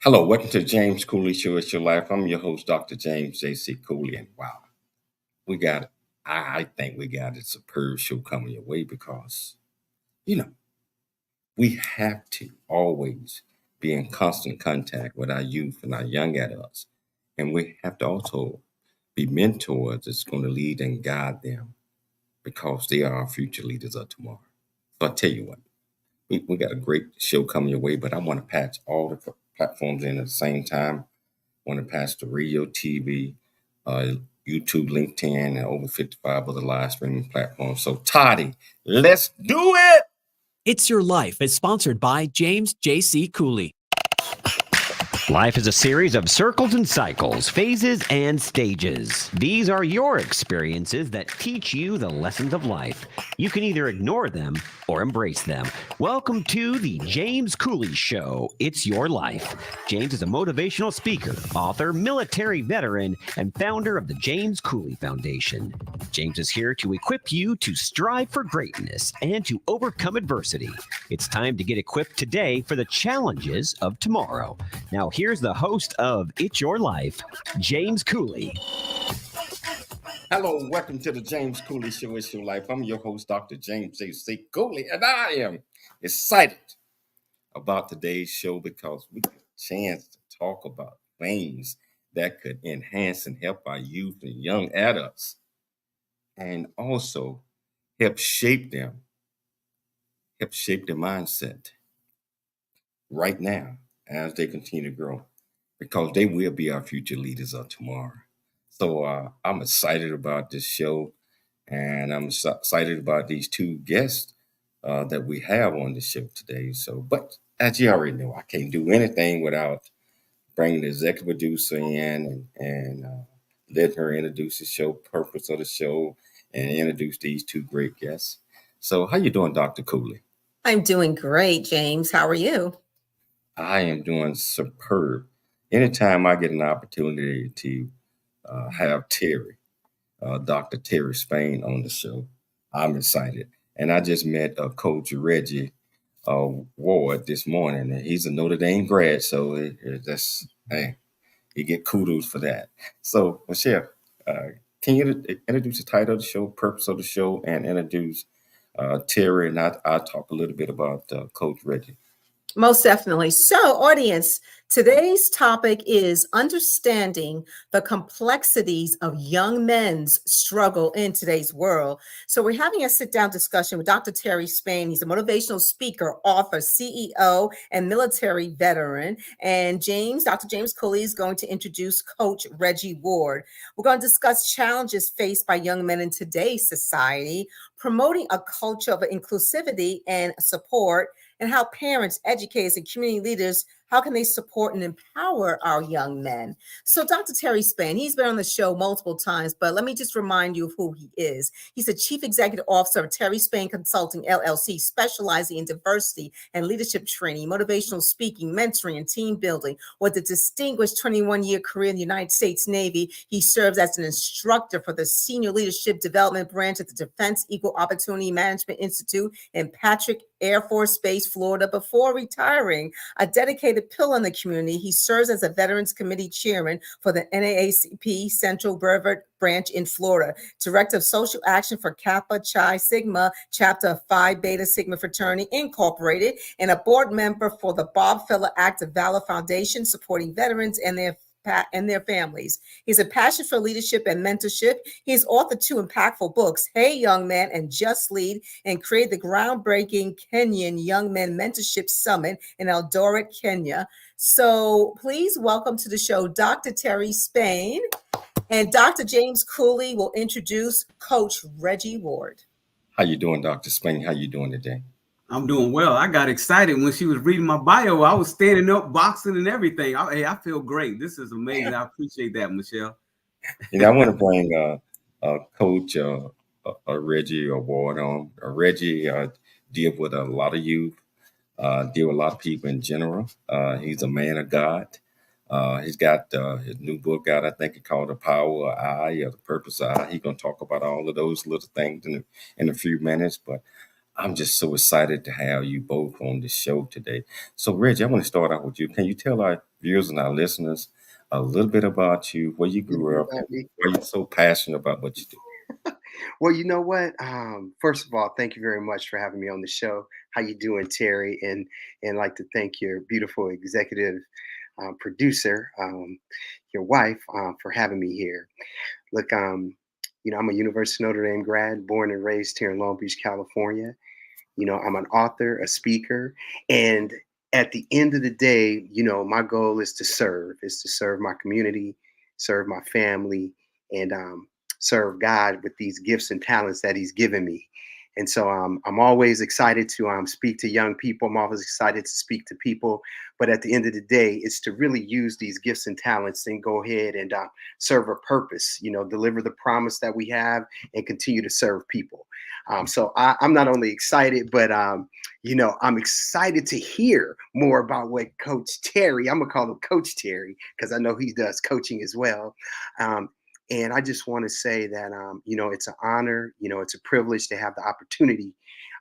Hello, welcome to James Cooley Show. It's your life. I'm your host, Dr. James J.C. Cooley. And wow, we got, I think we got a superb show coming your way because, you know, we have to always be in constant contact with our youth and our young adults. And we have to also be mentors that's going to lead and guide them because they are our future leaders of tomorrow. So I tell you what, we got a great show coming your way, but I want to patch all the platforms in at the same time. Want to pass the radio, TV, uh, YouTube, LinkedIn, and over 55 other live streaming platforms. So, Toddy, let's do it. It's Your Life is sponsored by James J.C. Cooley. Life is a series of circles and cycles, phases and stages. These are your experiences that teach you the lessons of life. You can either ignore them or embrace them. Welcome to the James Cooley Show. It's Your Life. James is a motivational speaker, author, military veteran, and founder of the James Cooley Foundation. James is here to equip you to strive for greatness and to overcome adversity. It's time to get equipped today for the challenges of tomorrow. Now, here's the host of It's Your Life, James Cooley. Hello, and welcome to the James Cooley Show. It's Your Life. I'm your host, Dr. James J.C. Cooley, and I am excited about today's show because we get a chance to talk about things that could enhance and help our youth and young adults and also help shape their mindset right now as they continue to grow because they will be our future leaders of tomorrow. So I'm excited about this show and I'm excited about these two guests that we have on the show today. So, but as you already know, I can't do anything without bringing the executive producer in and letting her introduce the show, purpose of the show, and introduce these two great guests. So, how you doing, Dr. Cooley? I'm doing great, James. How are you? I am doing superb. Anytime I get an opportunity to have Terry, Dr. Terry Spain on the show, I'm excited. And I just met Coach Reggie Ward this morning, and he's a Notre Dame grad, so that's hey, you get kudos for that. So, Michelle, can you introduce the title of the show, purpose of the show, and introduce Terry, and I'll talk a little bit about Coach Reggie. Most definitely. So, audience, today's topic is understanding the complexities of young men's struggle in today's world. So, we're having a sit-down discussion with Dr. Terry Spain. He's a motivational speaker, author, CEO, and military veteran. And Dr. James Cooley is going to introduce Coach Reggie Ward. We're going to discuss challenges faced by young men in today's society, promoting a culture of inclusivity and support, and how parents, educators, and community leaders, how can they support and empower our young men? So Dr. Terry Spain, he's been on the show multiple times, but let me just remind you of who he is. He's the Chief Executive Officer of Terry Spain Consulting, LLC, specializing in diversity and leadership training, motivational speaking, mentoring, and team building. With a distinguished 21-year career in the United States Navy, he serves as an instructor for the Senior Leadership Development Branch at the Defense Equal Opportunity Management Institute in Patrick Air Force Base, Florida, before retiring. A dedicated pillar in the community, he serves as a Veterans Committee Chairman for the NAACP Central Brevet Branch in Florida, Director of Social Action for Kappa Chi Sigma, Chapter of Phi Beta Sigma Fraternity Incorporated, and a board member for the Bob Feller Act of Valor Foundation, supporting veterans and their families. He's a passion for leadership and mentorship. He's authored two impactful books, Hey Young Man and Just Lead, and created the groundbreaking Kenyan Young Men Mentorship Summit in Eldoret, Kenya. So please welcome to the show, Dr. Terry Spain, and Dr. James Cooley will introduce Coach Reggie Ward. How you doing, Dr. Spain? How you doing today? I'm doing well. I got excited when she was reading my bio. I was standing up, boxing and everything. I feel great. This is amazing. I appreciate that, Michelle. I want to bring Coach Reggie Ward on. Reggie deal with a lot of youth, deal with a lot of people in general. He's a man of God. He's got his new book out, I think it's called The Power of I, or The Purpose of I. He's going to talk about all of those little things in a few minutes. But I'm just so excited to have you both on the show today. So, Reggie, I want to start out with you. Can you tell our viewers and our listeners a little bit about you, where you grew up, and why you're so passionate about what you do? Well, you know what? First of all, thank you very much for having me on the show. How you doing, Terry? And like to thank your beautiful executive producer, your wife, for having me here. Look, I'm a University of Notre Dame grad, born and raised here in Long Beach, California. I'm an author, a speaker, and at the end of the day, my goal is to serve my community, serve my family, and serve God with these gifts and talents that He's given me. And so I'm always excited to speak to young people. I'm always excited to speak to people. But at the end of the day, it's to really use these gifts and talents and go ahead and serve a purpose, deliver the promise that we have and continue to serve people. So I'm not only excited, but, I'm excited to hear more about what Coach Terry, I'm going to call him Coach Terry, because I know he does coaching as well. And I just want to say that, it's an honor, it's a privilege to have the opportunity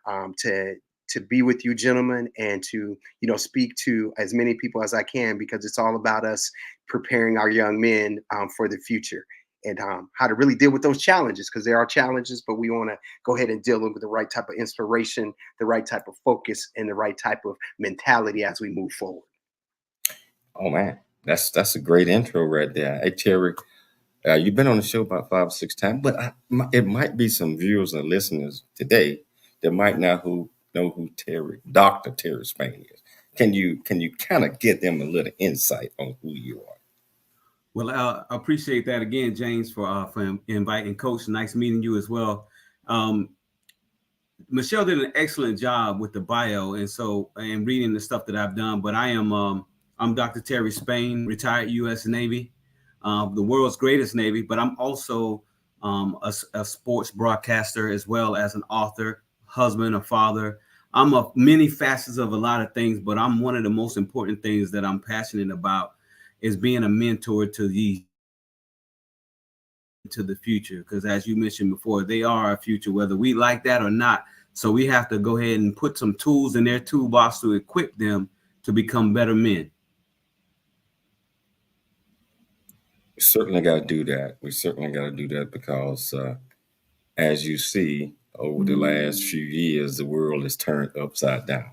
to be with you gentlemen and to, speak to as many people as I can, because it's all about us preparing our young men for the future and how to really deal with those challenges, because there are challenges, but we want to go ahead and deal with the right type of inspiration, the right type of focus, and the right type of mentality as we move forward. Oh man, that's a great intro right there. Hey Terry, you've been on the show about 5 or 6 times, but it might be some viewers and listeners today that might not know who Dr. Terry Spain is. Can you kind of give them a little insight on who you are? Well, I appreciate that again, James, for inviting Coach. Nice meeting you as well. Michelle did an excellent job with the bio and reading the stuff that I've done. But I'm Dr. Terry Spain, retired U.S. Navy, the world's greatest Navy. But I'm also a sports broadcaster as well as an author, husband, a father. I'm a many facets of a lot of things, but I'm one of the most important things that I'm passionate about is being a mentor to the future, because as you mentioned before, they are our future, whether we like that or not. So we have to go ahead and put some tools in their toolbox to equip them to become better men. We certainly got to do that. We certainly got to do that because, as you see, over the last few years, the world is turned upside down.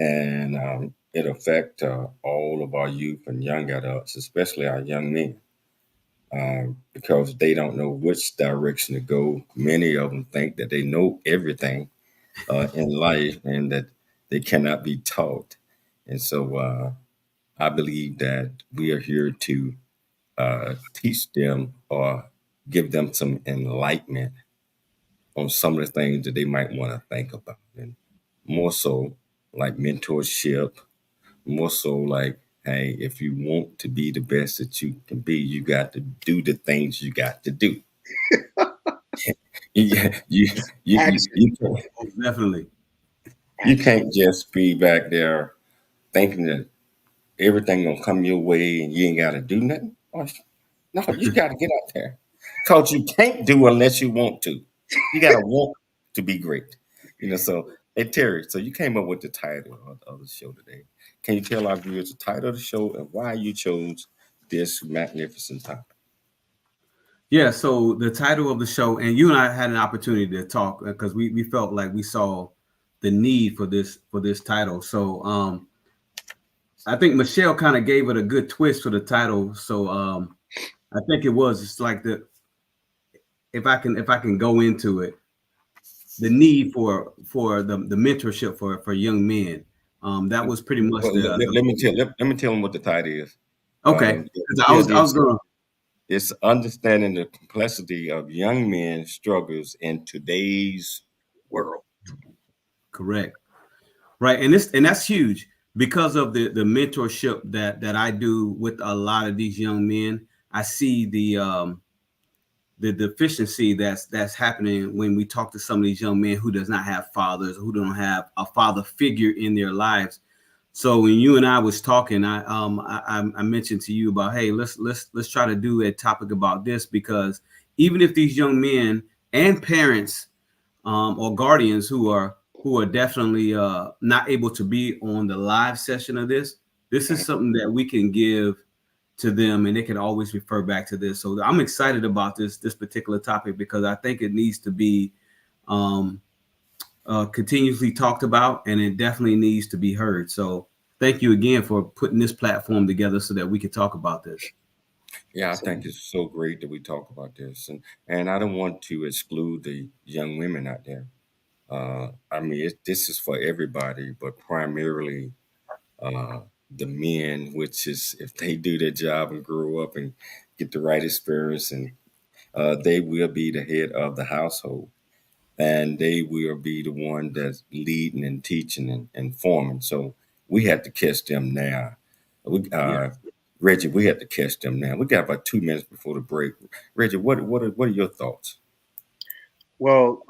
And it affects all of our youth and young adults, especially our young men, because they don't know which direction to go. Many of them think that they know everything in life and that they cannot be taught. And so I believe that we are here to teach them or give them some enlightenment on some of the things that they might want to think about. And more so like mentorship, more so like, hey, if you want to be the best that you can be, you got to do the things you got to do. you Definitely. You can't just be back there thinking that everything gonna come your way and you ain't got to do nothing. No, you got to get out there, cause you can't do unless you want to. You got to want to be great. So hey Terry, so you came up with the title of the show today. Can you tell our viewers the title of the show and why you chose this magnificent topic? Yeah, so the title of the show, and you and I had an opportunity to talk because we felt like we saw the need for this title. So I think Michelle kind of gave it a good twist for the title. So I think it was just like if I can go into it, the need for the mentorship for young men. That was pretty much let me tell them what the title is. Okay. I was going. It's understanding the complexity of young men's struggles in today's world. Correct. Right. And that's huge because of the mentorship that I do with a lot of these young men. I see the deficiency that's happening when we talk to some of these young men who does not have fathers, who don't have a father figure in their lives. So when you and I was talking, I mentioned to you about, hey, let's try to do a topic about this, because even if these young men and parents or guardians who are who are definitely not able to be on the live session of this, this is something that we can give to them, and they can always refer back to this. So I'm excited about this particular topic because I think it needs to be continuously talked about, and it definitely needs to be heard. So thank you again for putting this platform together so that we can talk about this. Yeah, I think it's so great that we talk about this, and I don't want to exclude the young women out there. I mean, this is for everybody, but primarily the men, which is if they do their job and grow up and get the right experience, and they will be the head of the household, and they will be the one that's leading and teaching and forming. So we have to catch them now. Reggie, we have to catch them now. We got about 2 minutes before the break. Reggie, what are your thoughts? Well,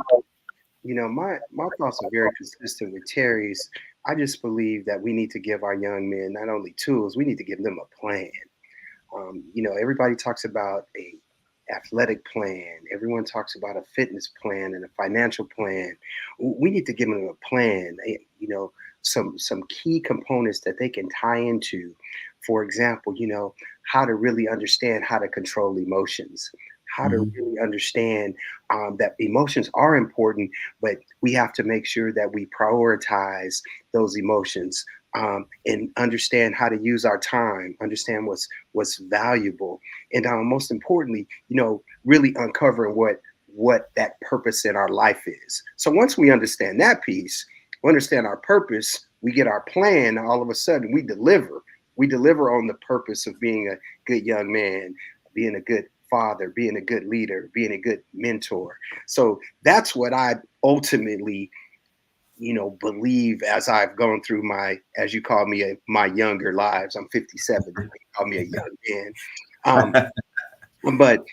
my thoughts are very consistent with Terry's. I just believe that we need to give our young men not only tools, we need to give them a plan. Everybody talks about a athletic plan. Everyone talks about a fitness plan and a financial plan. We need to give them a plan, some key components that they can tie into. For example, how to really understand how to control emotions, how to really understand that emotions are important, but we have to make sure that we prioritize those emotions and understand how to use our time, understand what's valuable, and most importantly, really uncovering what that purpose in our life is. So once we understand that piece, we understand our purpose, we get our plan, all of a sudden we deliver. We deliver on the purpose of being a good young man, being a good father, being a good leader, being a good mentor. So that's what I ultimately, believe as I've gone through as you call me, my younger lives. I'm 57. You call me a young man. But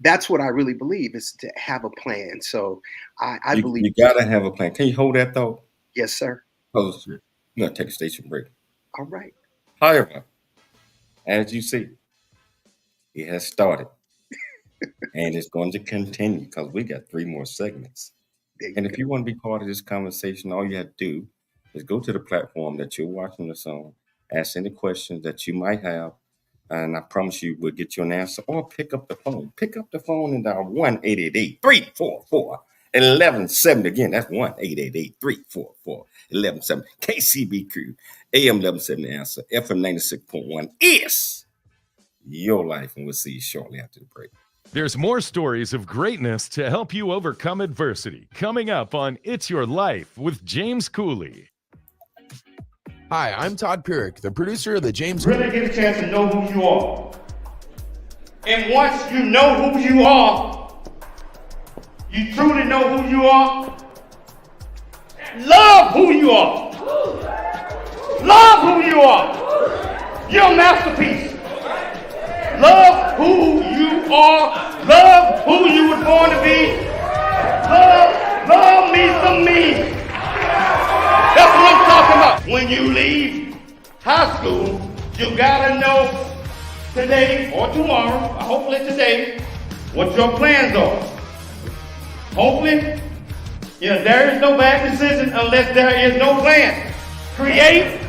that's what I really believe is to have a plan. So I believe you gotta have a plan. Can you hold that thought? Yes, sir. Because we're gonna take a station break. All right. However, as you see, it has started and it's going to continue because we got 3 more segments. And if you want to be part of this conversation, all you have to do is go to the platform that you're watching this on, ask any questions that you might have, and I promise you we'll get you an answer, or pick up the phone. Pick up the phone and dial 1-888-344-1170. Again, that's 1-888-344-1170. KCB Crew, AM 1170 Answer, FM 96.1 is your life, and we'll see you shortly after the break. There's more stories of greatness to help you overcome adversity coming up on It's Your Life with James Cooley. Hi, I'm Todd Pierick, the producer of the James Really get a chance to know who you are. And once you know who you are, you truly know who you are, love who you are. Love who you are. You're a masterpiece. Love who you are. Love who you were born to be. Love me some me. That's what I'm talking about. When you leave high school, you gotta know today or tomorrow, or hopefully today, what your plans are. Hopefully, there is no bad decision unless there is no plan. Create,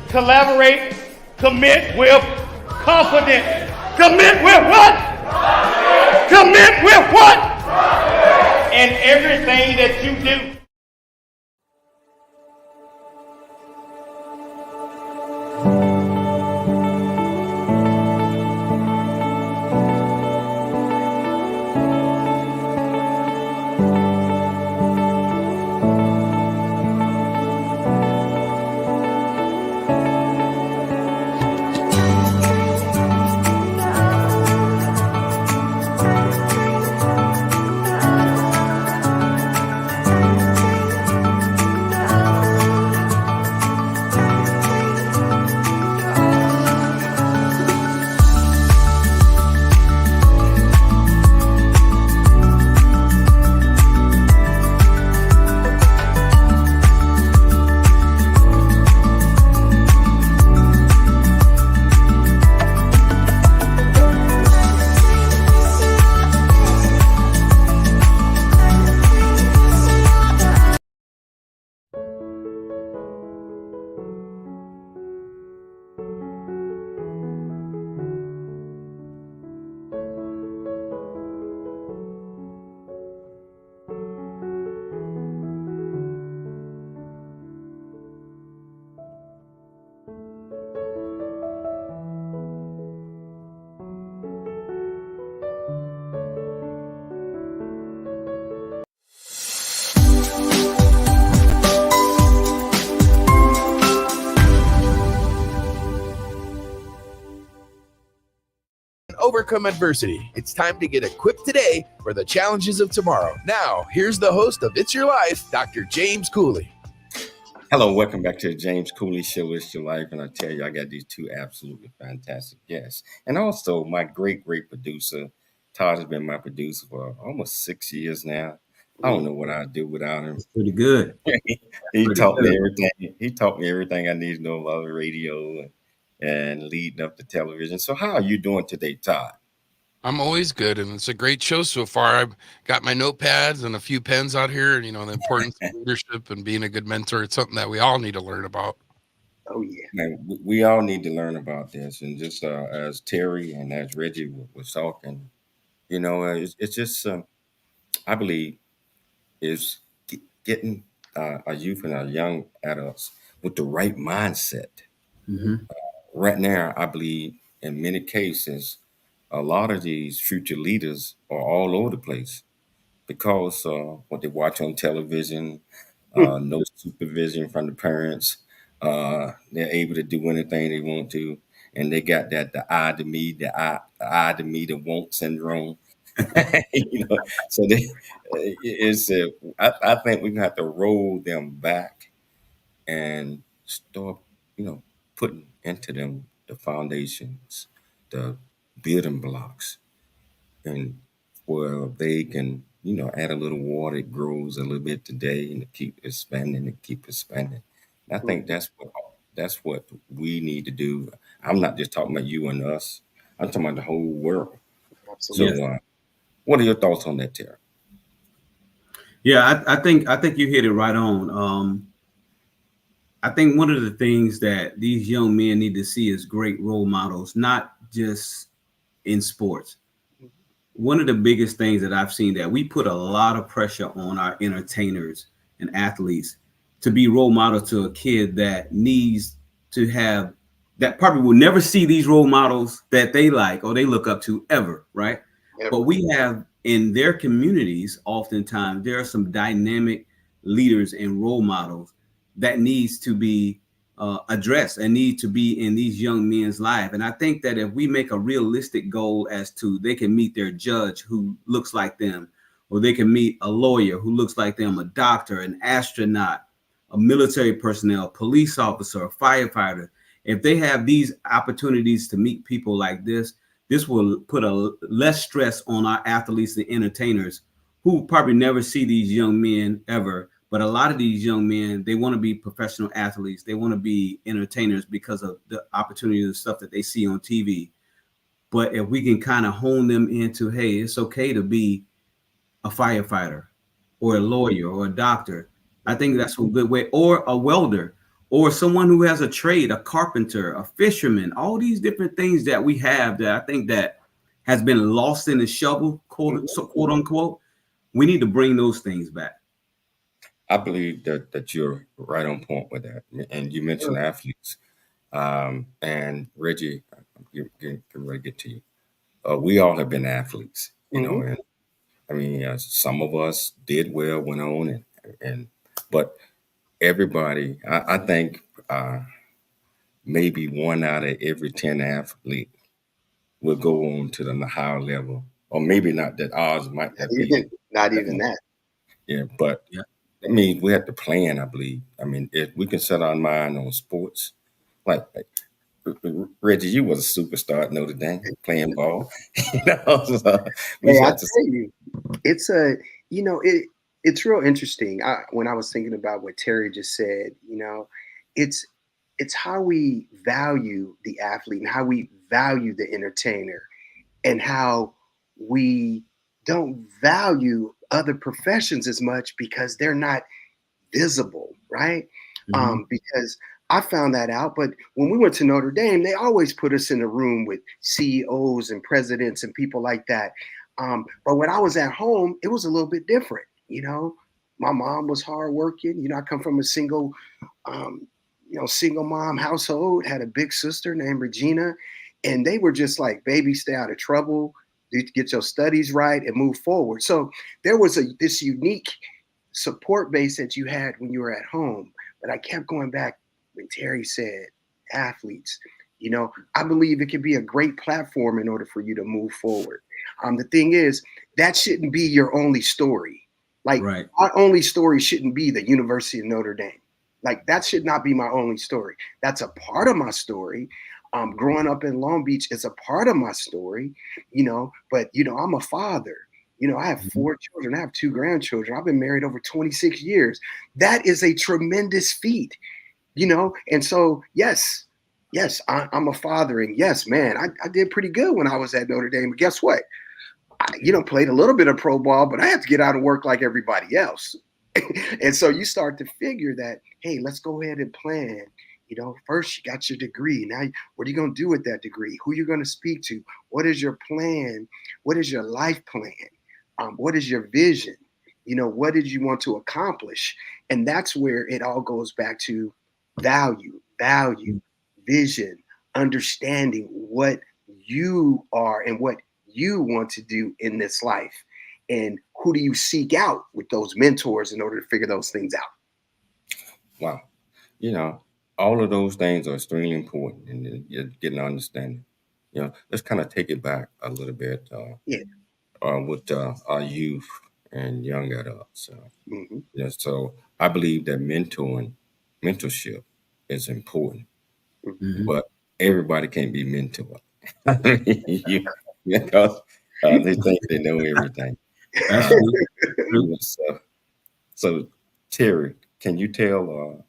collaborate, commit with confidence. Commit with what? Commit with what? In everything that you do. overcome adversity. It's time to get equipped today for the challenges of tomorrow. Now, here's the host of It's Your Life, Dr. James Cooley. Hello, welcome back to the James Cooley Show. It's Your Life. And I tell you, I got these two absolutely fantastic guests. And also my great producer. Todd has been my producer for almost 6 years now. I don't know what I'd do without him. It's pretty good. He taught me everything. He taught me everything I need to know about the radio and leading up to television. So how are you doing today, Todd? I'm always good, and it's a great show so far. I've got my notepads and a few pens out here, and the importance of leadership and being a good mentor. It's something that we all need to learn about. Oh yeah, Man, we all need to learn about this. And just as Terry and as Reggie was talking, it's just I believe is getting our youth and our young adults with the right mindset. Mm-hmm. Right now, I believe in many cases, a lot of these future leaders are all over the place because what they watch on television, no supervision from the parents, they're able to do anything they want to, and they got the I to me, the I to me, the want syndrome. So I think we're gonna have to roll them back and start, putting into them the foundations, the building blocks, and where they can, add a little water, it grows a little bit today, and keep expanding and keep expanding. And I think that's what we need to do. I'm not just talking about you and us. I'm talking about the whole world. absolutely. So, what are your thoughts on that, Terry? Yeah, I think you hit it right on. I think one of the things that these young men need to see is great role models, not just in sports. One of the biggest things that I've seen that we put a lot of pressure on our entertainers and athletes to be role models to a kid that needs to have, that probably will never see these role models that they like or they look up to ever, right? Yep. But we have in their communities, oftentimes there are some dynamic leaders and role models that needs to be addressed and need to be in these young men's life. And I think that if we make a realistic goal as to they can meet their judge who looks like them, or they can meet a lawyer who looks like them, a doctor, an astronaut, a military personnel, police officer, a firefighter, if they have these opportunities to meet people like this will put a less stress on our athletes and entertainers who probably never see these young men ever. But a lot of these young men, they want to be professional athletes. They want to be entertainers because of the opportunity and stuff that they see on TV. But if we can kind of hone them into, hey, it's okay to be a firefighter or a lawyer or a doctor, I think that's a good way, or a welder, or someone who has a trade, a carpenter, a fisherman, all these different things that we have that I think that has been lost in the shovel, quote unquote. We need to bring those things back. I believe that you're right on point with that. And you mentioned athletes. And Reggie, get ready to get to you. We all have been athletes, and I mean, some of us did well, went on, but everybody, I think maybe 1 out of every 10 athlete will go on to the higher level, or maybe not. That odds might not be Not even that. Yeah, but I mean, we have to plan, I believe. I mean, if we can set our mind on sports, like Reggie, you was a superstar at Notre Dame playing ball. So Hey, I tell you, it's it's real interesting. When I was thinking about what Terry just said, it's how we value the athlete and how we value the entertainer and how we don't value other professions as much because they're not visible, right? Because I found that out. But when we went to Notre Dame, they always put us in a room with CEOs and presidents and people like that. But when I was at home, it was a little bit different. My mom was hardworking. I come from a single mom household, had a big sister named Regina, and they were just like, baby, stay out of trouble, get your studies right and move forward. So there was this unique support base that you had when you were at home. But I kept going back when Terry said athletes. You know, I believe it can be a great platform in order for you to move forward. The thing is, that shouldn't be your only story. Like, Right. my only story shouldn't be the University of Notre Dame. Like, that should not be my only story. That's a part of my story. Growing up in Long Beach is a part of my story, you know, but, you know, I'm a father. You know, I have 4 children. I have 2 grandchildren. I've been married over 26 years. That is a tremendous feat, you know? And so, yes, I'm a father. And yes, man, I did pretty good when I was at Notre Dame. But guess what? I, you know, played a little bit of pro ball, but I had to get out and work like everybody else. And so you start to figure that, hey, let's go ahead and plan. You know, first you got your degree. Now, what are you going to do with that degree? Who are you going to speak to? What is your plan? What is your life plan? What is your vision? You know, what did you want to accomplish? And that's where it all goes back to value, vision, understanding what you are and what you want to do in this life. And who do you seek out with those mentors in order to figure those things out? Wow. You know, all of those things are extremely important and you're getting an understanding. You know, let's kind of take it back a little bit Yeah. with our youth and young adults. Mm-hmm. You know, so I believe that mentorship is important, but everybody can't be mentored. Because they think they know everything. So, Terry, can you tell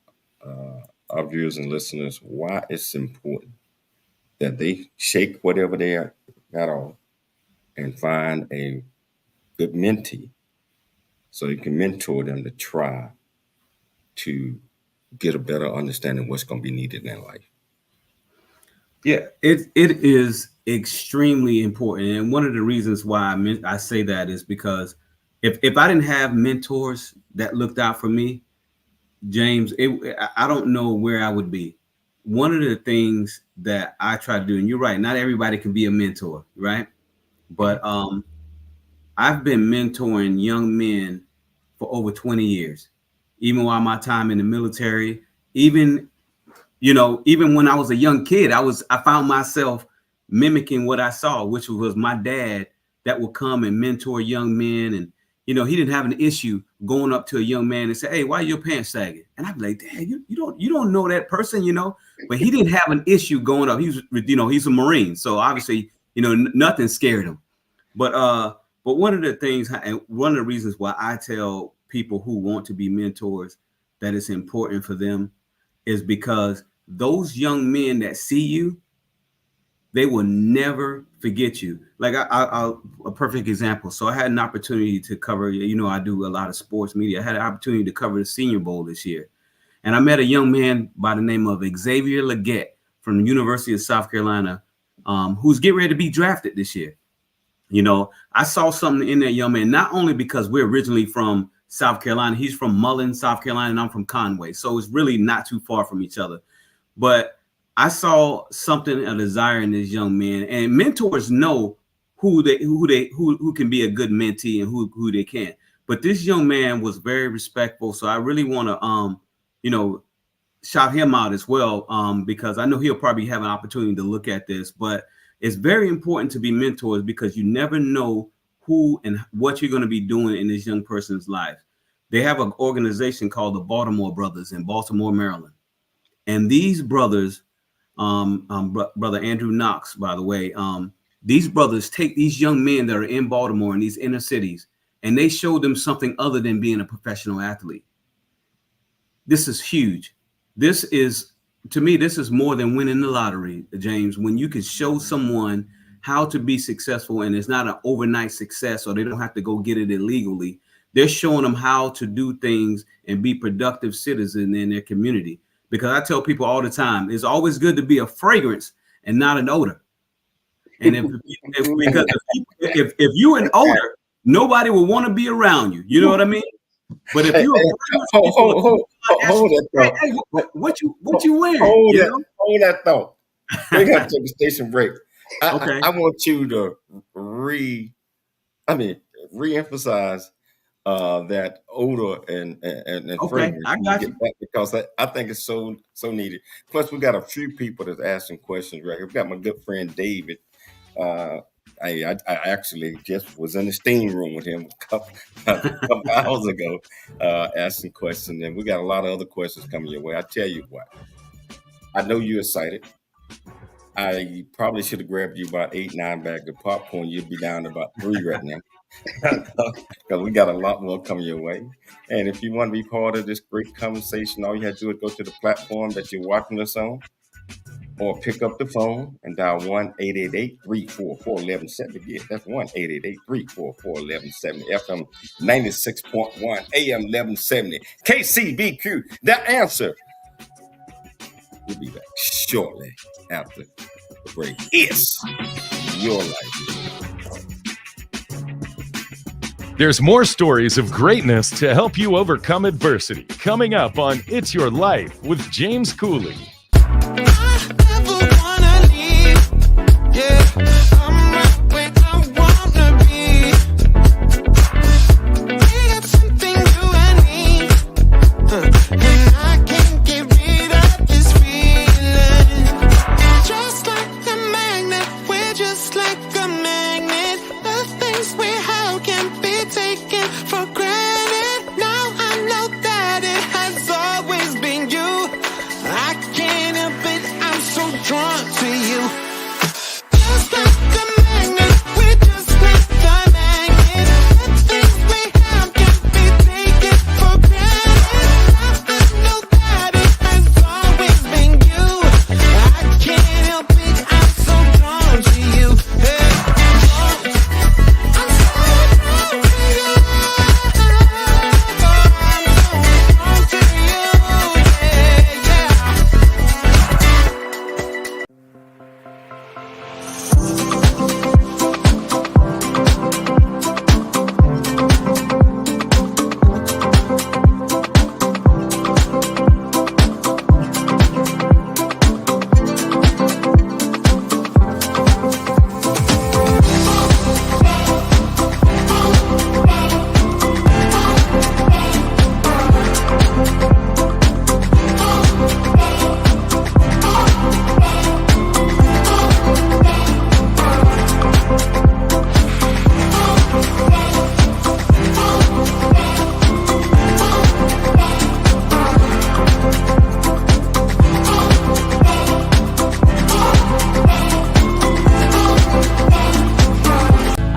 our viewers and listeners why it's important that they shake whatever they got on and find a good mentee so you can mentor them to try to get a better understanding of what's going to be needed in life? Yeah, it is extremely important, and one of the reasons why I say that is because if I didn't have mentors that looked out for me, James, I don't know where I would be. One of the things that I try to do, and you're right, not everybody can be a mentor, right? But I've been mentoring young men for over 20 years, even while my time in the military, even when I was a young kid, I found myself mimicking what I saw, which was my dad that would come and mentor young men. And, you know, he didn't have an issue going up to a young man and say, "Hey, why are your pants sagging?" And I'd be like, "Dad, you don't know that person, you know." But he didn't have an issue going up. He's a Marine. So obviously, nothing scared him. But one of the things, and one of the reasons why I tell people who want to be mentors that it's important for them is because those young men that see you, they will never forget you. Like a perfect example. So I had an opportunity to cover, I do a lot of sports media. I had an opportunity to cover the Senior Bowl this year. And I met a young man by the name of Xavier Leggett from the University of South Carolina, who's getting ready to be drafted this year. You know, I saw something in that young man, not only because we're originally from South Carolina, he's from Mullen, South Carolina, and I'm from Conway. So it's really not too far from each other. But I saw something, a desire in this young man, and mentors know who can be a good mentee and who they can't. But this young man was very respectful. So I really want to, shout him out as well, because I know he'll probably have an opportunity to look at this. But it's very important to be mentors because you never know who and what you're going to be doing in this young person's life. They have an organization called the Baltimore Brothers in Baltimore, Maryland. And these brothers, Brother Andrew Knox, by the way, these brothers take these young men that are in Baltimore in these inner cities, and they show them something other than being a professional athlete. This is huge. To me, this is more than winning the lottery, James, when you can show someone how to be successful, and it's not an overnight success, or they don't have to go get it illegally. They're showing them how to do things and be productive citizens in their community. Because I tell people all the time, it's always good to be a fragrance and not an odor. And if you're an odor, nobody will want to be around you. You know what I mean? But if you're what you wearing? Hold that thought. We got to take a station break. Okay. I want you to re-emphasize that odor and Okay, fragrance I when got you you. get back, because I think it's so needed. Plus, we got a few people that's asking questions right here. We got my good friend David. Uh, I actually just was in the steam room with him a couple hours ago, asking questions, and we got a lot of other questions coming your way. I tell you what, I know you're excited. I probably should have grabbed you about 8, 9 bags of popcorn. You'd be down to about 3 right now. Because we got a lot more coming your way. And if you want to be part of this great conversation, all you have to do is go to the platform that you're watching us on, or pick up the phone and dial 1-888-344-1170. Again, that's 1-888-344-1170. FM 96.1, AM 1170. KCBQ, the answer. We'll be back shortly after the break. It's your life. There's more stories of greatness to help you overcome adversity coming up on It's Your Life with James Cooley.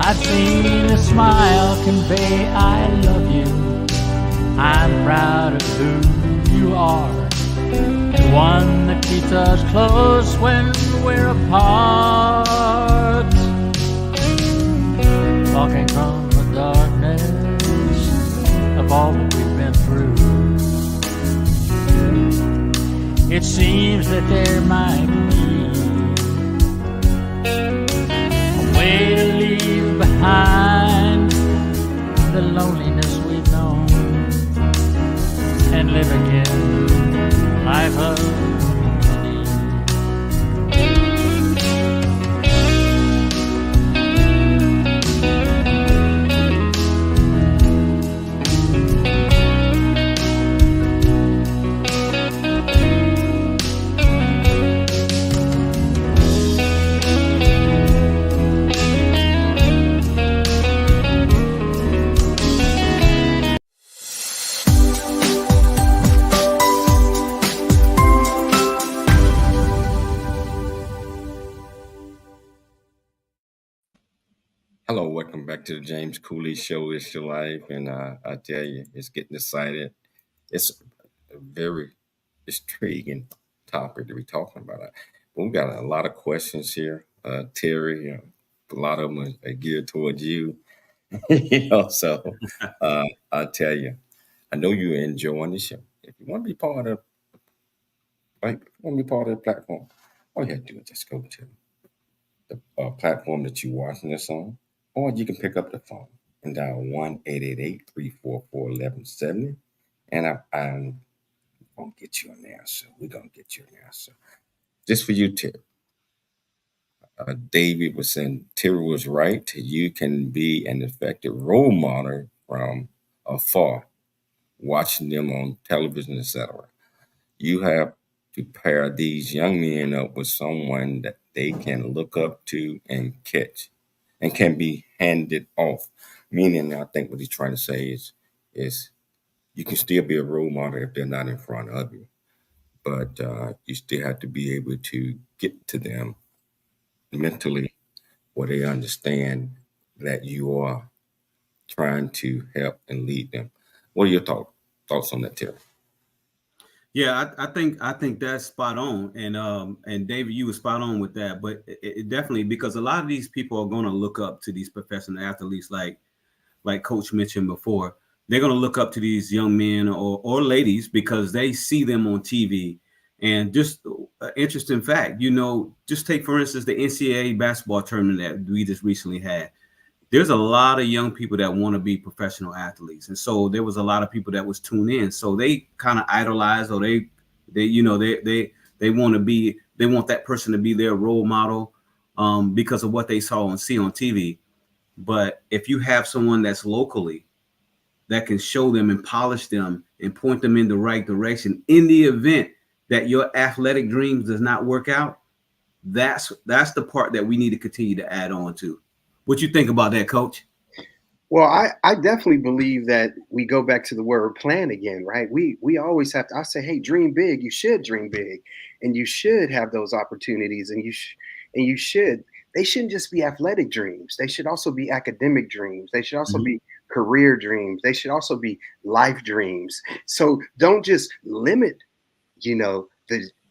I've seen a smile convey I love you. I'm proud of who you are. The one that keeps us close when we're apart. Walking from the darkness of all that we've been through. It seems that there might be a way to leave behind the loneliness we've known and live again a life of Hello, welcome back to the James Cooley Show. It's your life, and I tell you, it's getting excited. It's a very intriguing topic to be talking about. But we got a lot of questions here, Terry. A lot of them are geared towards you. So I tell you, I know you're enjoying the show. If you want to be part of, the platform, all you have to do is just go to the platform that you're watching this on. Or you can pick up the phone and dial 1-888-344-1170. And I'm going to get you an answer. We're going to get you an answer. Just for you, Terry. David was saying Terry was right. You can be an effective role model from afar, watching them on television, etc. You have to pair these young men up with someone that they can look up to and catch and can be handed off. Meaning, I think what he's trying to say is you can still be a role model if they're not in front of you, but you still have to be able to get to them mentally where they understand that you are trying to help and lead them. What are your thoughts on that, Terry? Yeah, I think that's spot on, and David, you were spot on with that. But it definitely, because a lot of these people are going to look up to these professional athletes, like Coach mentioned before. They're going to look up to these young men or ladies because they see them on TV. And just an interesting fact, just take for instance the NCAA basketball tournament that we just recently had. There's a lot of young people that want to be professional athletes. And so there was a lot of people that was tuned in. So they kind of idolize, or they want to be, they want that person to be their role model because of what they saw and see on TV. But if you have someone that's locally that can show them and polish them and point them in the right direction in the event that your athletic dreams does not work out, that's the part that we need to continue to add on to. What you think about that, Coach? Well, I definitely believe that we go back to the word plan again, right? We always have to, I say, hey, dream big. You should dream big, and you should have those opportunities, and you should. They shouldn't just be athletic dreams. They should also be academic dreams. They should also be career dreams. They should also be life dreams. So don't just limit,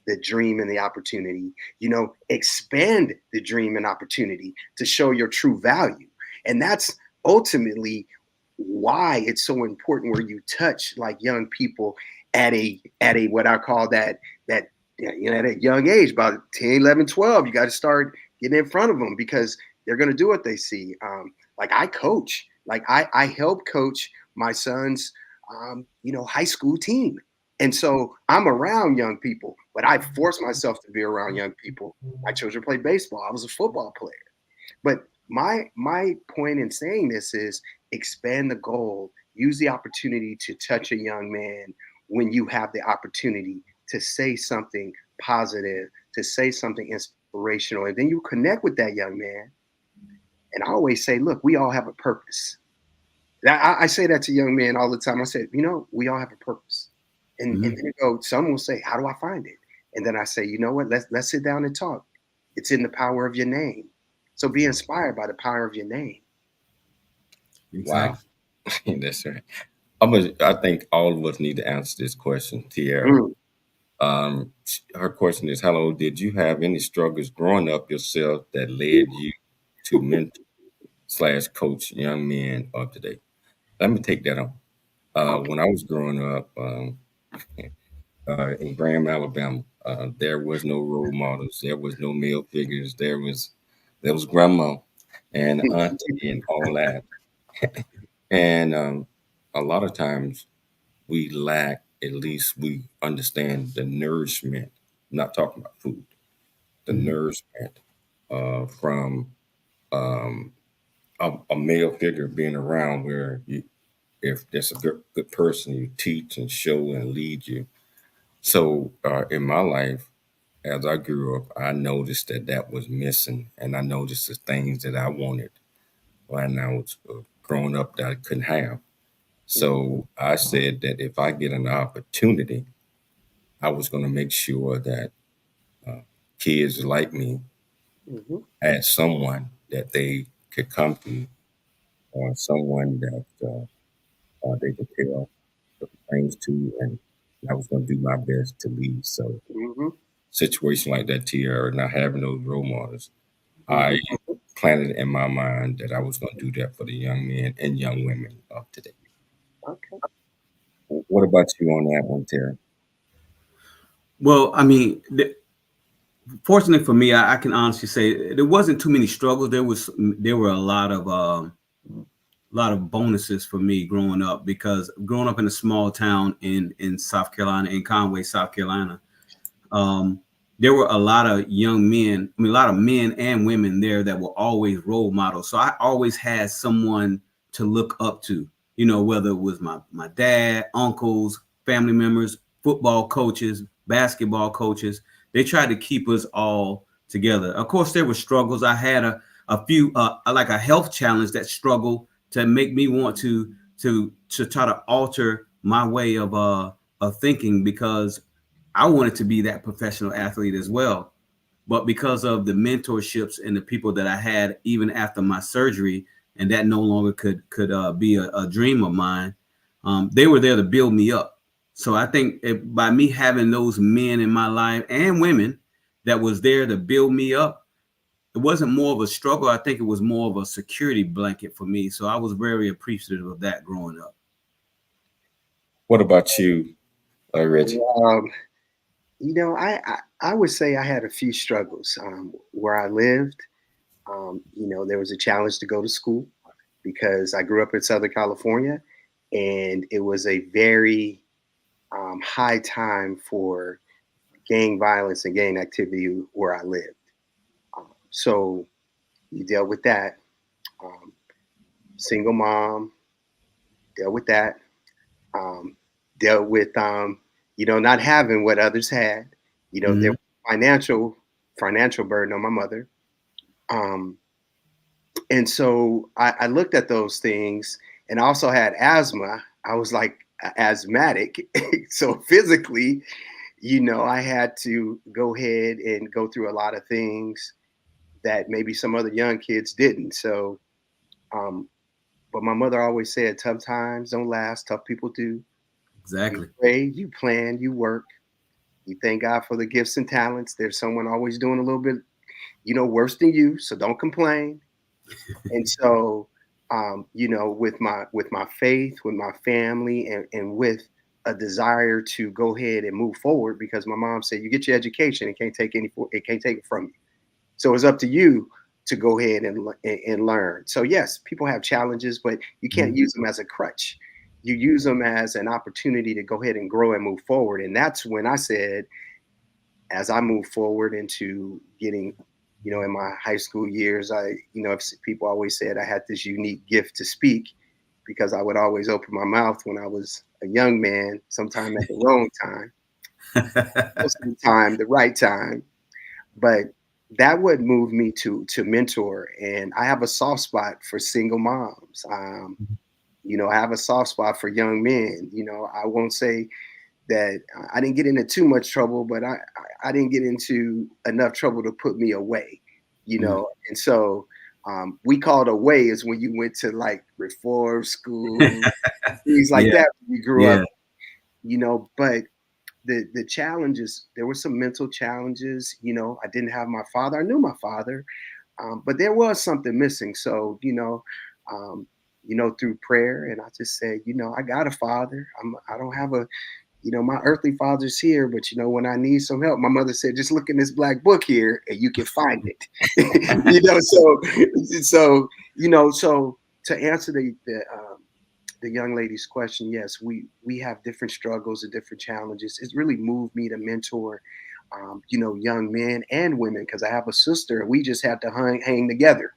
the dream and the opportunity, expand the dream and opportunity to show your true value. And that's ultimately why it's so important where you touch like young people at a what I call that at a young age, about 10, 11, 12, you got to start getting in front of them because they're going to do what they see. Like I coach, like I help coach my son's, high school team. And so I'm around young people, but I force myself to be around young people. My children play baseball. I was a football player. But my point in saying this is expand the goal. Use the opportunity to touch a young man when you have the opportunity to say something positive, to say something inspirational. And then you connect with that young man. And I always say, look, we all have a purpose. I say that to young men all the time. I said, we all have a purpose. And then some will say, how do I find it? And then I say, you know what? Let's sit down and talk. It's in the power of your name. So be inspired by the power of your name. Wow. That's right. I think all of us need to answer this question, Tierra. Her question is, hello, did you have any struggles growing up yourself that led you to mentor/coach young men of today? Let me take that on. When I was growing up, in Graham, Alabama, there was no role models. There was no male figures. There was grandma and auntie and all that. And a lot of times we lack, at least we understand the nourishment. I'm not talking about food. The nourishment from a male figure being around where if there's a good person, you teach and show and lead you. So in my life, as I grew up, I noticed that was missing, and I noticed the things that I wanted when I was growing up that I couldn't have. So I said that if I get an opportunity, I was going to make sure that kids like me had someone that they could come to, or someone that they could tell things to, and I was going to do my best to lead. So situation like that, Tierra, not having those role models, I planted in my mind that I was going to do that for the young men and young women of today. Okay. What about you on that one, Tierra? Well, I mean, fortunately for me, I can honestly say there wasn't too many struggles. There were a lot of bonuses for me growing up, because growing up in a small town in South Carolina, in Conway, South Carolina, there were a lot of young men, a lot of men and women there that were always role models. So I always had someone to look up to. you know, whether it was my dad, uncles, family members, football coaches, basketball coaches. They tried to keep us all together. Of course, there were struggles. I had a few like a health challenge that struggled to make me want to try to alter my way of thinking, because I wanted to be that professional athlete as well. But because of the mentorships and the people that I had even after my surgery, and that no longer could be a dream of mine, they were there to build me up. So I think by me having those men in my life and women that was there to build me up, it wasn't more of a struggle. I think it was more of a security blanket for me. So I was very appreciative of that growing up. What about you, Reggie? You know, I would say I had a few struggles where I lived. You know, there was a challenge to go to school because I grew up in Southern California, and it was a very high time for gang violence and gang activity where I lived. So you dealt with that. Single mom, dealt with that. Dealt with you know, not having what others had. You know, there was financial burden on my mother. And so I looked at those things, and I also had asthma. I was like asthmatic. So physically, you know, I had to go ahead and go through a lot of things that maybe some other young kids didn't. So, but my mother always said, tough times don't last, tough people do. Exactly. You pray, you plan, you work. You thank God for the gifts and talents. There's someone always doing a little bit, you know, worse than you. So don't complain. And so, you know, with my faith, with my family, and with a desire to go ahead and move forward, because my mom said, you get your education, it can't take it from you. So it's up to you to go ahead and learn. So yes, people have challenges, but you can't use them as a crutch. You use them as an opportunity to go ahead and grow and move forward. And that's when I said, as I move forward into getting, you know, in my high school years, you know, people always said I had this unique gift to speak, because I would always open my mouth when I was a young man, sometime at the wrong time, most of the time, the right time. But that would move me to mentor. And I have a soft spot for single moms. You know, I have a soft spot for young men. You know, I won't say that I didn't get into too much trouble, but I didn't get into enough trouble to put me away, you know. And so we called away is when you went to like reform school, things like that. We grew up, you know, but the challenges, there were some mental challenges. You know, I didn't have my father. I knew my father, but there was something missing. So, you know, through prayer, and I just said, you know, I got a father. I don't have a, you know, my earthly father's here, but you know, when I need some help, my mother said, just look in this black book here and you can find it. You know, so you know, so to answer the young lady's question, yes, we have different struggles and different challenges. It's really moved me to mentor, you know, young men and women, because I have a sister and we just had to hang together,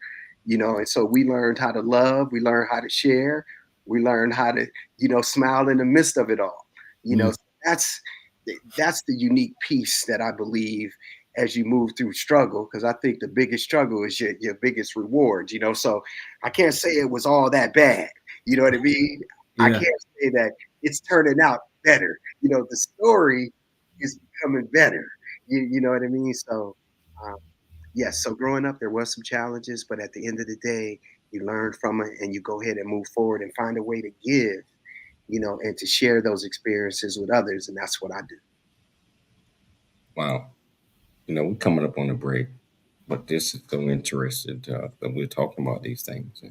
you know, and so we learned how to love, we learned how to share, we learned how to, you know, smile in the midst of it all. You know, that's the unique piece that I believe as you move through struggle, because I think the biggest struggle is your biggest reward, you know. So I can't say it was all that bad. You know what I mean? I can't say that it's turning out better. You know, the story is becoming better. You know what I mean? So yes, so growing up there was some challenges, but at the end of the day, you learn from it and you go ahead and move forward and find a way to give, you know, and to share those experiences with others. And that's what I do. Wow. You know, we're coming up on a break, but this is so interesting that we're talking about these things,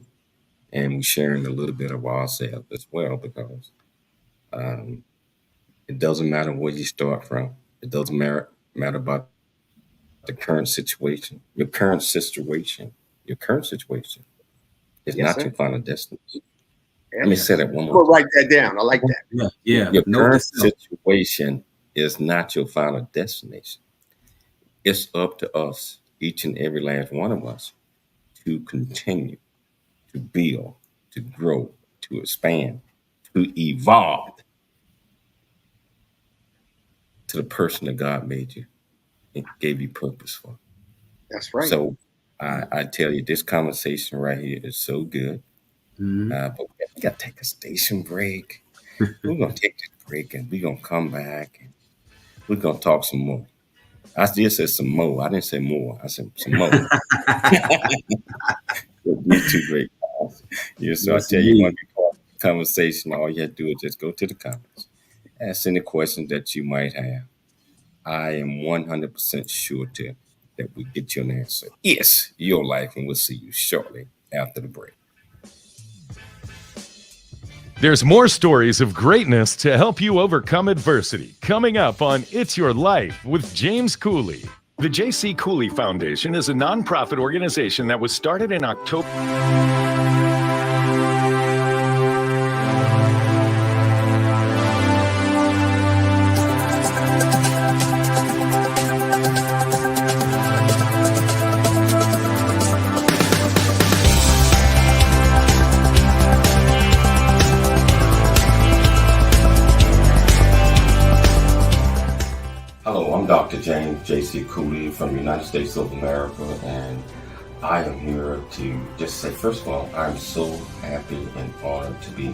and we're sharing a little bit of ourselves as well, because it doesn't matter where you start from. It doesn't matter about the current situation. Your current situation is Yes, not sir. your final destination. Yeah. Let me say that one I'm more gonna time. write that down. I like that. Your current situation is not your final destination. It's up to us, each and every last one of us, to continue to build, to grow, to expand, to evolve to the person that God made you and gave you purpose for. That's right. So I tell you, this conversation right here is so good. But we got to take a station break. We're going to take this break and we're going to come back and we're going to talk some more. I just said some more. I didn't say more. I said some more. These two great guys. Yeah, so Yes, I tell you, you want indeed. to be part of the conversation, all you have to do is just go to the comments. Ask any questions that you might have. I am 100% sure that we get you an answer. Yes, your life, and we'll see you shortly after the break. There's more stories of greatness to help you overcome adversity coming up on It's Your Life with James Cooley. The J.C. Cooley Foundation is a nonprofit organization that was started in October. Hello, I'm Dr. James J.C. Cooley from the United States of America, and I am here to just say, first of all, I'm so happy and honored to be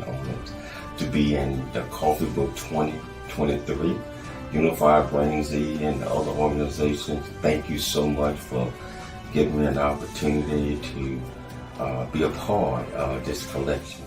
in the Coffee Book 2023, Unified Brain Z and the other organizations. Thank you so much for giving me an opportunity to be a part of this collection.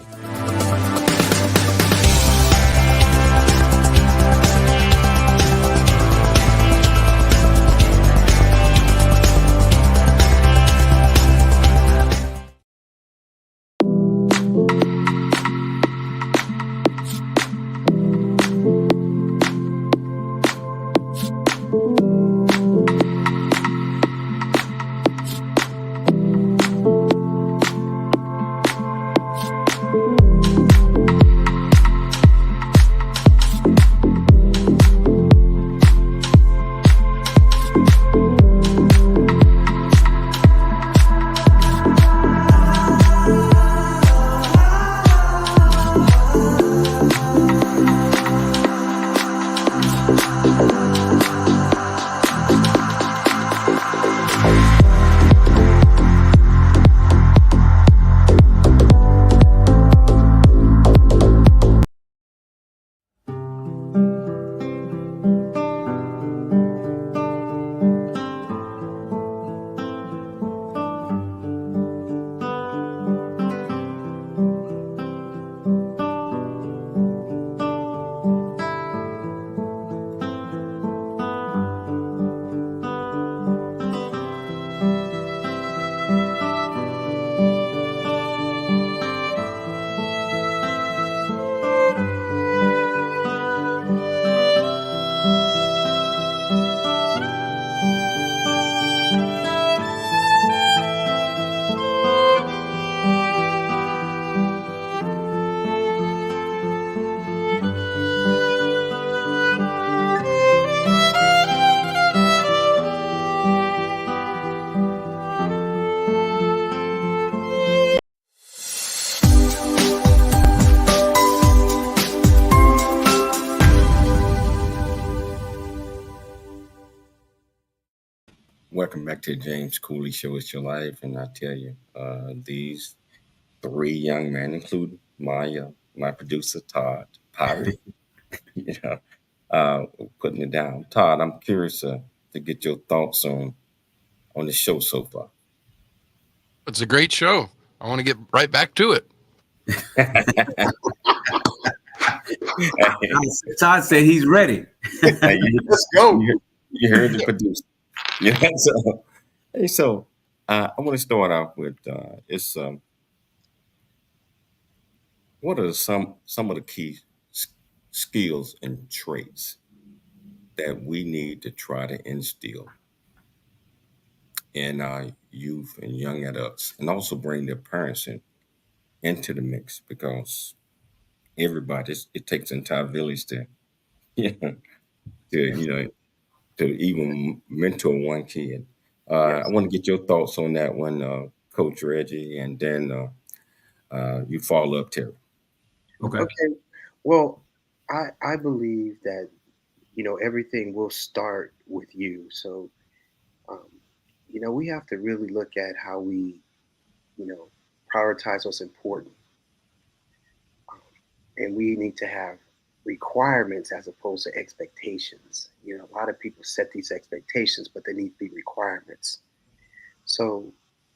Welcome back to the James Cooley Show. It's Your Life, and I tell you, these three young men, including my producer Todd Potter, you know, putting it down. Todd, I'm curious to get your thoughts on the show so far. It's a great show. I want to get right back to it. Todd said he's ready. Let's go. You heard the producer. Yeah. So I want to start off with what are some of the key skills and traits that we need to try to instill in our youth and young adults, and also bring their parents into the mix, because everybody, it takes an entire village to to even mentor one kid. I want to get your thoughts on that one, Coach Reggie, and then you follow up, Terry. Okay. Okay. Well, I believe that, everything will start with you. So, um, we have to really look at how we, you know, prioritize what's important. Um, and we need to have requirements as opposed to expectations. A lot of people set these expectations, but they need to be requirements. So,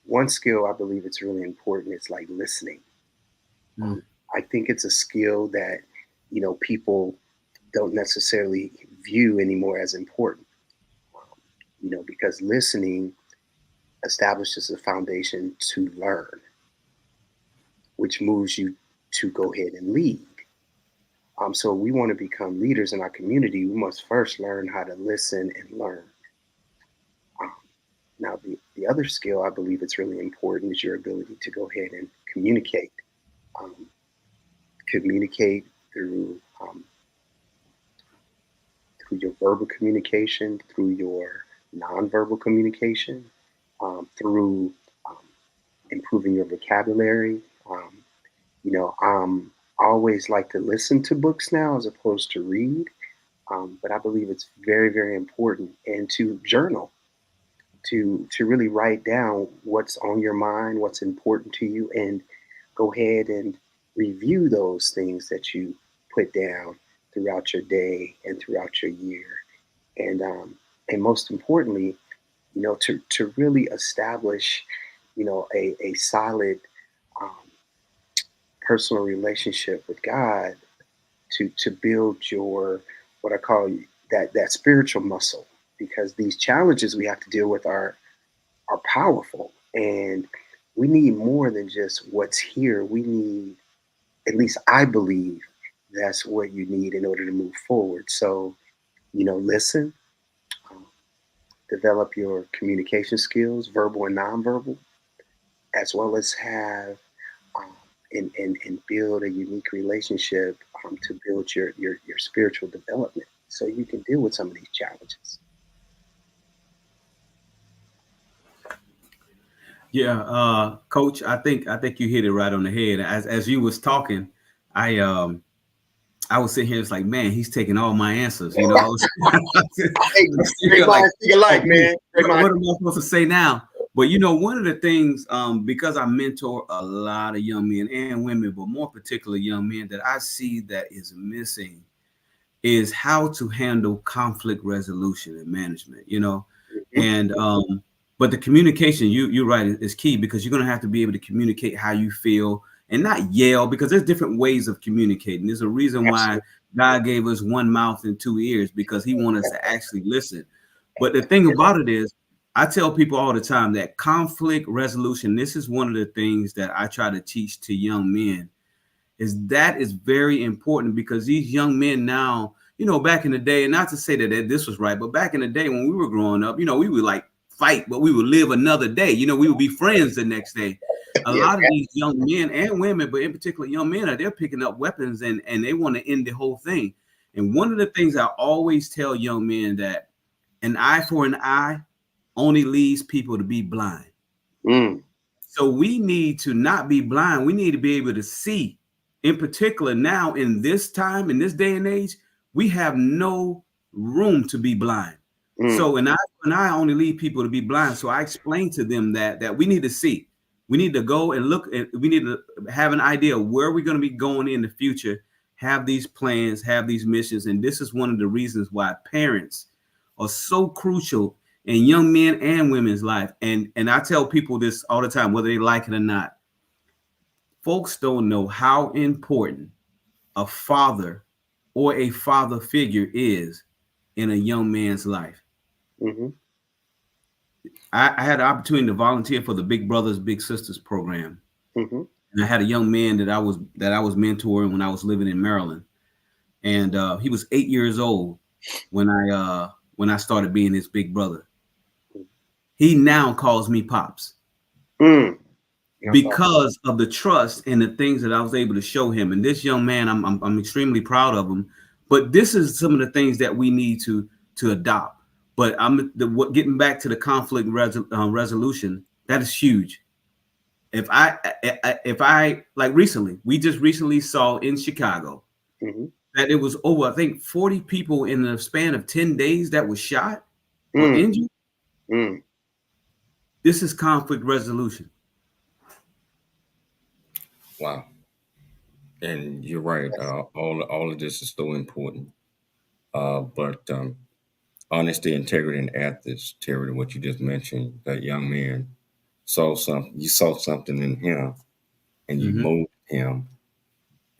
one skill I believe it's really important is like listening. Mm. Um, I think it's a skill that, people don't necessarily view anymore as important, because listening establishes a foundation to learn, which moves you to go ahead and lead. So we want to become leaders in our community. We must first learn how to listen and learn. Um, Now, the other skill I believe it's really important is your ability to go ahead and communicate. Um, Communicate through your verbal communication, through your nonverbal communication, through um, improving your vocabulary. I always like to listen to books now as opposed to read, but I believe it's very, very important, and to journal, to really write down what's on your mind, what's important to you, and go ahead and review those things that you put down throughout your day and throughout your year. And most importantly, to really establish, a solid um, personal relationship with God, to build your, what I call, that spiritual muscle, because these challenges we have to deal with are powerful, and we need more than just what's here. We need, at least I believe, that's what you need in order to move forward. So, listen, um, develop your communication skills, verbal and nonverbal, as well as have um, and build a unique relationship, to build your spiritual development so you can deal with some of these challenges. Yeah, Coach, I think you hit it right on the head. As you was talking, I was sitting here, it's like, man, he's taking all my answers. I was, Hey, great like, minds think alike, man. Great what minds. am I supposed to say now? But one of the things, because I mentor a lot of young men and women, but more particularly young men, that I see that is missing is how to handle conflict resolution and management. Mhm. And but the communication, you're right, is key, because you're going to have to be able to communicate how you feel and not yell, because there's different ways of communicating. There's a reason why Absolutely. God gave us one mouth and two ears, because he wants us to actually listen. But the thing about it is, I tell people all the time that conflict resolution, this is one of the things that I try to teach to young men, is very important, because these young men now, back in the day, and not to say that this was right, but back in the day when we were growing up, we would like fight, but we would live another day. We would be friends the next day. A Yeah. lot of these young men and women, but in particular young men, they're picking up weapons, and they want to end the whole thing. And one of the things I always tell young men, that an eye for an eye only leads people to be blind. Mm. So we need to not be blind. We need to be able to see. In particular, now in this time, in this day and age, we have no room to be blind. Mm. So and I only lead people to be blind. So I explain to them that we need to see. We need to go and look at, we need to have an idea of where we're going to be going in the future, have these plans, have these missions. And this is one of the reasons why parents are so crucial in young men and women's life. And I tell people this all the time, whether they like it or not. Folks don't know how important a father or a father figure is in a young man's life. Mm-hmm. I had the opportunity to volunteer for the Big Brothers Big Sisters program. Mm-hmm. And I had a young man that I was mentoring when I was living in Maryland. And he was 8 years old when I started being his big brother. He now calls me Pops. Mm. Because of the trust and the things that I was able to show him. And this young man, I'm extremely proud of him. But this is some of the things that we need to adopt. But getting back to the conflict resolution, that is huge. if I like recently, we just recently saw in Chicago that it was over, I think 40 people in the span of 10 days that was shot or injured. This is conflict resolution. Wow. And you're right. All of this is so important. But honesty, integrity, and ethics, Terry, what you just mentioned, that young man saw something. You saw something in him, and you molded him.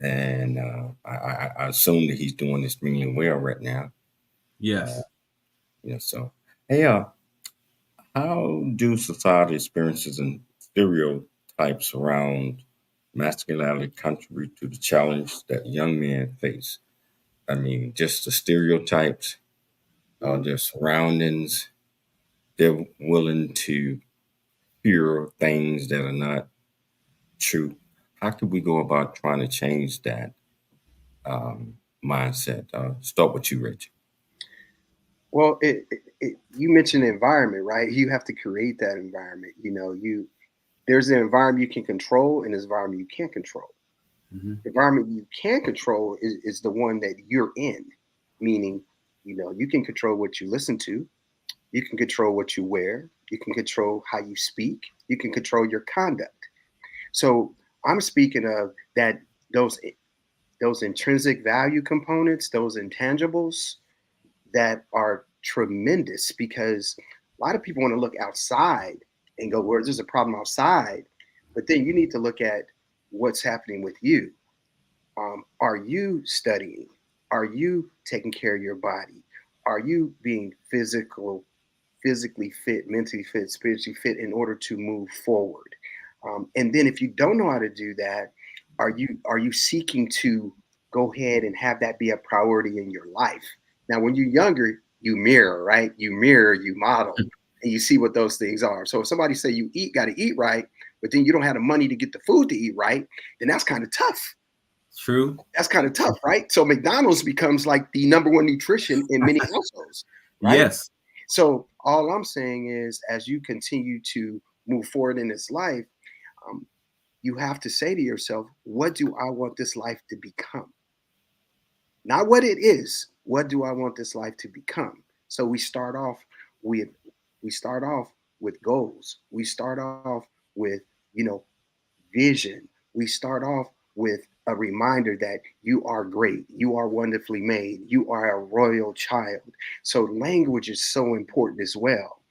And I assume that he's doing extremely well right now. Yes. So, hey, how do society experiences and stereotypes around masculinity contribute to the challenge that young men face? I mean, just the stereotypes, their surroundings. They're willing to hear things that are not true. How could we go about trying to change that mindset? Start with you, Rich. Well, you mentioned the environment, right? You have to create that environment. There's an environment you can control and there's an environment you can't control. The environment you can control is the one that you're in, meaning, you can control what you listen to, you can control what you wear, you can control how you speak, you can control your conduct. So I'm speaking of that, those intrinsic value components, those intangibles that are tremendous, because a lot of people want to look outside and go, well, there's a problem outside, but then you need to look at what's happening with you. Are you studying? Are you taking care of your body? Are you being physically fit, mentally fit, spiritually fit in order to move forward? And then if you don't know how to do that, are you seeking to go ahead and have that be a priority in your life? Now, when you're younger, you mirror, right? You mirror, you model, and you see what those things are. So if somebody say you got to eat right, but then you don't have the money to get the food to eat right, then that's kind of tough. True. That's kind of tough, right? So McDonald's becomes like the number one nutrition in many households, right? Yes. So all I'm saying is, as you continue to move forward in this life, you have to say to yourself, what do I want this life to become? Not what it is. What do I want this life to become? So we start off with goals. We start off with, vision. We start off with a reminder that you are great. You are wonderfully made. You are a royal child. So language is so important as well.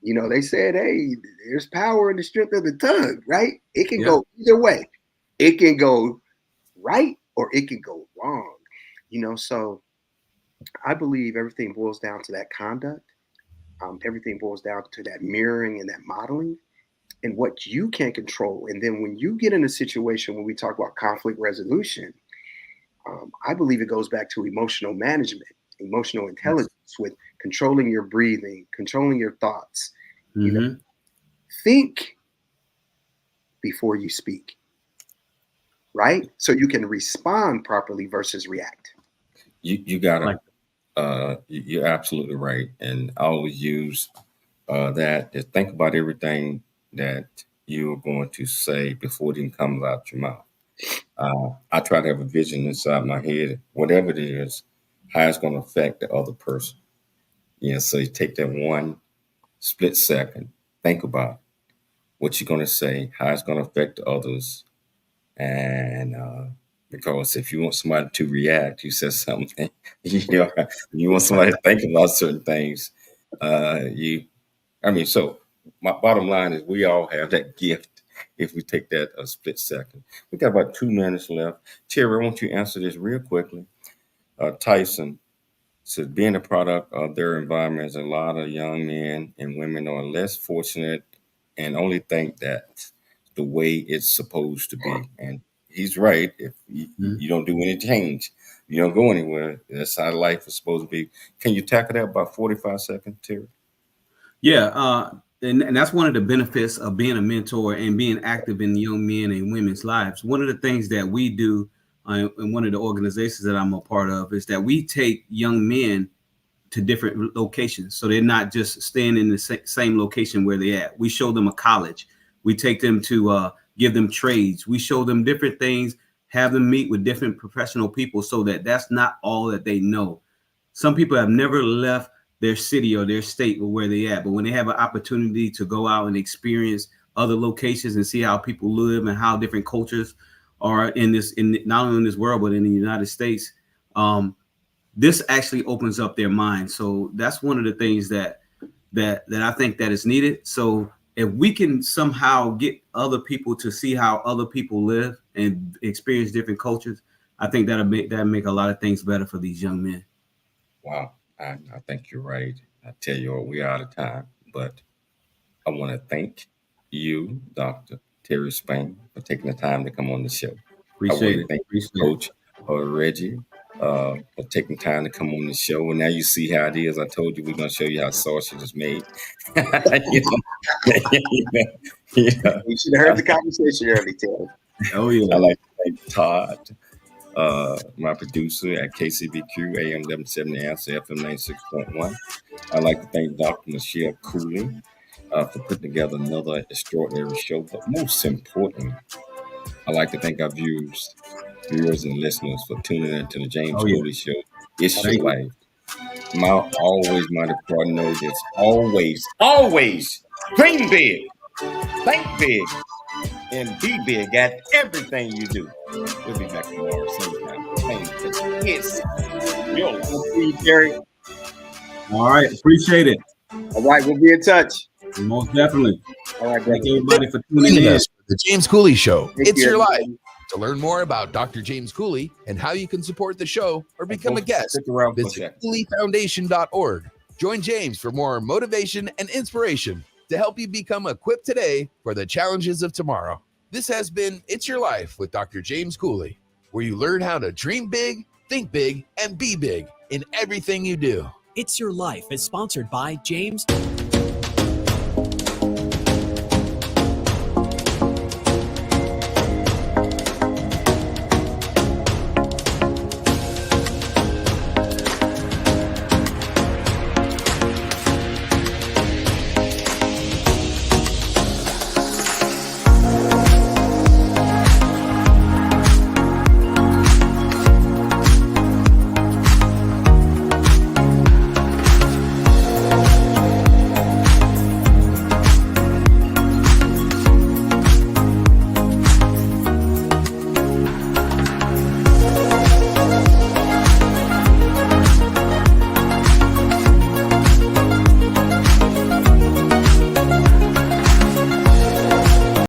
They said, hey, there's power in the strength of the tongue, right? It can go either way. It can go right or it can go wrong. So I believe everything boils down to that conduct. Everything boils down to that mirroring and that modeling and what you can control. And then when you get in a situation when we talk about conflict resolution, I believe it goes back to emotional management, emotional intelligence, with controlling your breathing, controlling your thoughts. Think before you speak, right? So you can respond properly versus react. You got it. You're absolutely right. And I always use that to think about everything that you're going to say before it even comes out your mouth. I try to have a vision inside my head, whatever it is, how it's going to affect the other person. So you take that one split second, think about what you're going to say, how it's going to affect the others. And because if you want somebody to react, you said something, you want somebody to think about certain things. So my bottom line is we all have that gift if we take that a split second. We got about 2 minutes left. Terry, I want you to answer this real quickly. Tyson says, being a product of their environments, a lot of young men and women are less fortunate and only think that's the way it's supposed to be. And he's right. If you don't do any change, you don't go anywhere. That's how life is supposed to be. Can you tackle that about 45 seconds, Terry? Yeah. And that's one of the benefits of being a mentor and being active in young men and women's lives. One of the things that we do in one of the organizations that I'm a part of is that we take young men to different locations. So they're not just staying in the same location where they're at. We show them a college. We take them to give them trades. We show them different things, have them meet with different professional people so that that's not all that they know. Some people have never left their city or their state or where they at, but when they have an opportunity to go out and experience other locations and see how people live and how different cultures are not only in this world, but in the United States, this actually opens up their mind. So that's one of the things that I think that is needed. So if we can somehow get other people to see how other people live and experience different cultures, I think that'll make a lot of things better for these young men. Wow, I think you're right. I tell you what, we're out of time, but I want to thank you, Dr. Terry Spain, for taking the time to come on the show. Appreciate it. Thank you, Coach Reggie, for taking time to come on the show. And now you see how it is. I told you we're going to show you how sausage is made. You should have heard the conversation early, Terry. Oh, yeah. I'd like to thank Todd, my producer at KCBQ, AM 1170 Answer, FM 96.1. I'd like to thank Dr. Michelle Cooley for putting together another extraordinary show. But most importantly, I'd like to thank our viewers and listeners for tuning in to the James Cooley Show. It's your life. Always my department knows this. Always dream big, think big, and be big at everything you do. We'll be back tomorrow, same time. It's your life. We'll see you, Terry. All right. Appreciate it. All right. We'll be in touch. Most definitely. All right, thank everybody for tuning in. The James Cooley Show. It's your everybody. life. To learn more about Dr. James Cooley and how you can support the show or become a guest, visit CooleyFoundation.org. Join James for more motivation and inspiration to help you become equipped today for the challenges of tomorrow. This has been It's Your Life with Dr. James Cooley, where you learn how to dream big, think big, and be big in everything you do. It's Your Life is sponsored by James